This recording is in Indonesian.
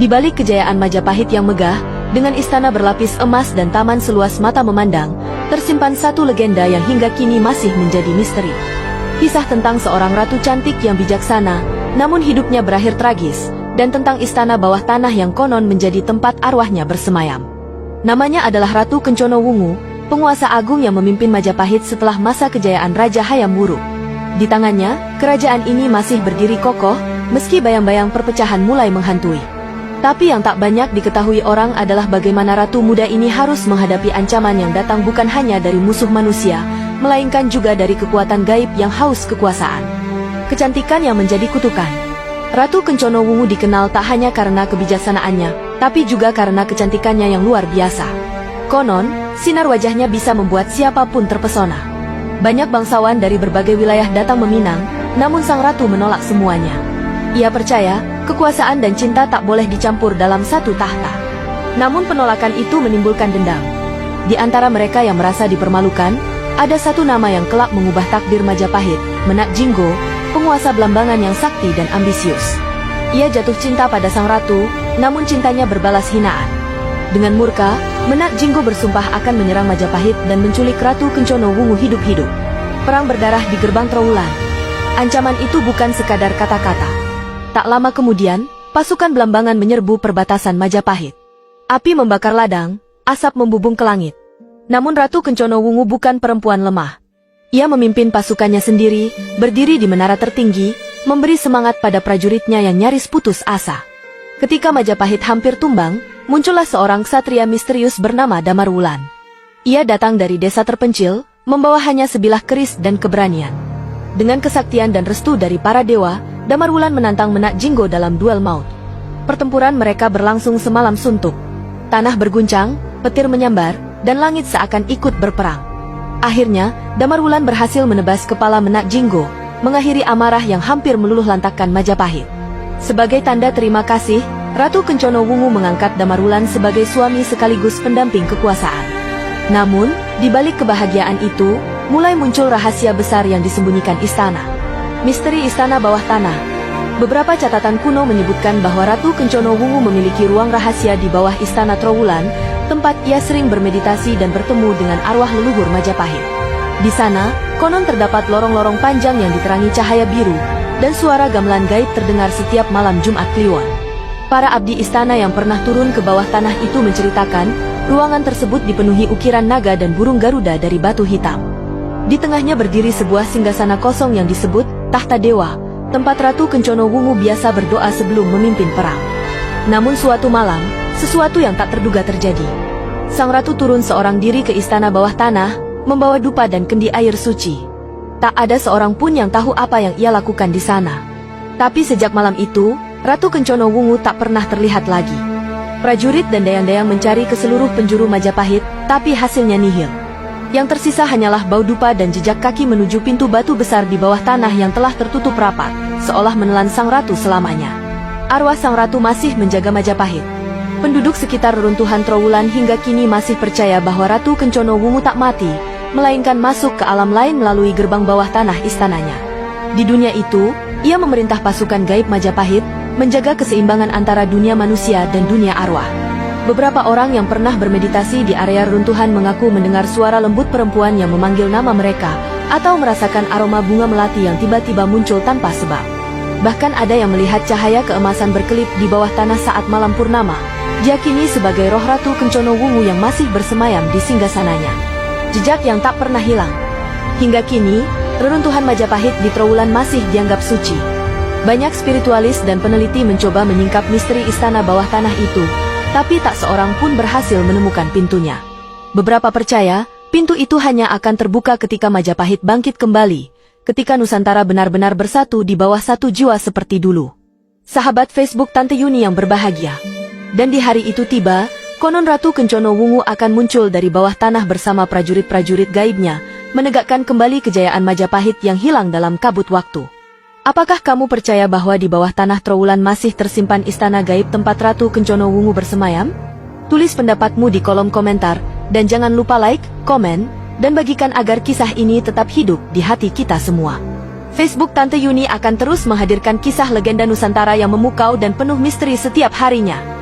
Di balik kejayaan Majapahit yang megah, dengan istana berlapis emas dan taman seluas mata memandang, tersimpan satu legenda yang hingga kini masih menjadi misteri. Kisah tentang seorang ratu cantik yang bijaksana, namun hidupnya berakhir tragis, dan tentang istana bawah tanah yang konon menjadi tempat arwahnya bersemayam. Namanya adalah Ratu Kencono Wungu, penguasa agung yang memimpin Majapahit setelah masa kejayaan Raja Hayam Wuruk. Di tangannya, kerajaan ini masih berdiri kokoh, meski bayang-bayang perpecahan mulai menghantui. Tapi yang tak banyak diketahui orang adalah bagaimana ratu muda ini harus menghadapi ancaman yang datang bukan hanya dari musuh manusia, melainkan juga dari kekuatan gaib yang haus kekuasaan. Kecantikan yang menjadi kutukan. Ratu Kencono Wungu dikenal tak hanya karena kebijaksanaannya, tapi juga karena kecantikannya yang luar biasa. Konon, sinar wajahnya bisa membuat siapapun terpesona. Banyak bangsawan dari berbagai wilayah datang meminang, namun sang ratu menolak semuanya. Ia percaya, kekuasaan dan cinta tak boleh dicampur dalam satu tahta. Namun penolakan itu menimbulkan dendam. Di antara mereka yang merasa dipermalukan, ada satu nama yang kelak mengubah takdir Majapahit, Menak Jinggo, penguasa Blambangan yang sakti dan ambisius. Ia jatuh cinta pada sang ratu, namun cintanya berbalas hinaan. Dengan murka, Menak Jinggo bersumpah akan menyerang Majapahit dan menculik Ratu Kencono Wungu hidup-hidup. Perang berdarah di gerbang Trowulan. Ancaman itu bukan sekadar kata-kata. Tak lama kemudian, pasukan Blambangan menyerbu perbatasan Majapahit. Api membakar ladang, asap membubung ke langit. Namun Ratu Kencono Wungu bukan perempuan lemah. Ia memimpin pasukannya sendiri, berdiri di menara tertinggi, memberi semangat pada prajuritnya yang nyaris putus asa. Ketika Majapahit hampir tumbang, muncullah seorang ksatria misterius bernama Damarwulan. Ia datang dari desa terpencil, membawa hanya sebilah keris dan keberanian. Dengan kesaktian dan restu dari para dewa, Damarwulan menantang Menak Jinggo dalam duel maut. Pertempuran mereka berlangsung semalam suntuk. Tanah berguncang, petir menyambar, dan langit seakan ikut berperang. Akhirnya, Damarwulan berhasil menebas kepala Menak Jinggo, mengakhiri amarah yang hampir meluluh lantakkan Majapahit. Sebagai tanda terima kasih, Ratu Kencono Wungu mengangkat Damarwulan sebagai suami sekaligus pendamping kekuasaan. Namun, di balik kebahagiaan itu, mulai muncul rahasia besar yang disembunyikan istana. Misteri istana bawah tanah. Beberapa catatan kuno menyebutkan bahwa Ratu Kencono Wungu memiliki ruang rahasia di bawah istana Trowulan, tempat ia sering bermeditasi dan bertemu dengan arwah leluhur Majapahit. Di sana, konon terdapat lorong-lorong panjang yang diterangi cahaya biru, dan suara gamelan gaib terdengar setiap malam Jumat Kliwon. Para abdi istana yang pernah turun ke bawah tanah itu menceritakan, ruangan tersebut dipenuhi ukiran naga dan burung garuda dari batu hitam. Di tengahnya berdiri sebuah singgasana kosong yang disebut Tahta Dewa, tempat Ratu Kencono Wungu biasa berdoa sebelum memimpin perang. Namun suatu malam, sesuatu yang tak terduga terjadi. Sang ratu turun seorang diri ke istana bawah tanah, membawa dupa dan kendi air suci. Tak ada seorang pun yang tahu apa yang ia lakukan di sana. Tapi sejak malam itu, Ratu Kencono Wungu tak pernah terlihat lagi. Prajurit dan dayang-dayang mencari ke seluruh penjuru Majapahit, tapi hasilnya nihil. Yang tersisa hanyalah bau dupa dan jejak kaki menuju pintu batu besar di bawah tanah yang telah tertutup rapat, seolah menelan sang ratu selamanya. Arwah sang ratu masih menjaga Majapahit. Penduduk sekitar reruntuhan Trowulan hingga kini masih percaya bahwa Ratu Kencono Wungu tak mati, melainkan masuk ke alam lain melalui gerbang bawah tanah istananya. Di dunia itu, ia memerintah pasukan gaib Majapahit, menjaga keseimbangan antara dunia manusia dan dunia arwah. Beberapa orang yang pernah bermeditasi di area reruntuhan mengaku mendengar suara lembut perempuan yang memanggil nama mereka, atau merasakan aroma bunga melati yang tiba-tiba muncul tanpa sebab. Bahkan ada yang melihat cahaya keemasan berkelip di bawah tanah saat malam purnama, diyakini sebagai roh Ratu Kencono Wungu yang masih bersemayam di singgasananya. Jejak yang tak pernah hilang. Hingga kini, reruntuhan Majapahit di Trowulan masih dianggap suci. Banyak spiritualis dan peneliti mencoba menyingkap misteri istana bawah tanah itu, tapi tak seorang pun berhasil menemukan pintunya. Beberapa percaya, pintu itu hanya akan terbuka ketika Majapahit bangkit kembali, ketika Nusantara benar-benar bersatu di bawah satu jiwa seperti dulu. Sahabat Facebook Tante Yuni yang berbahagia. Dan di hari itu tiba, konon Ratu Kencono Wungu akan muncul dari bawah tanah bersama prajurit-prajurit gaibnya, menegakkan kembali kejayaan Majapahit yang hilang dalam kabut waktu. Apakah kamu percaya bahwa di bawah tanah Trowulan masih tersimpan istana gaib tempat Ratu Kencono Wungu bersemayam? Tulis pendapatmu di kolom komentar, dan jangan lupa like, komen, dan bagikan agar kisah ini tetap hidup di hati kita semua. Facebook Tante Yuni akan terus menghadirkan kisah legenda Nusantara yang memukau dan penuh misteri setiap harinya.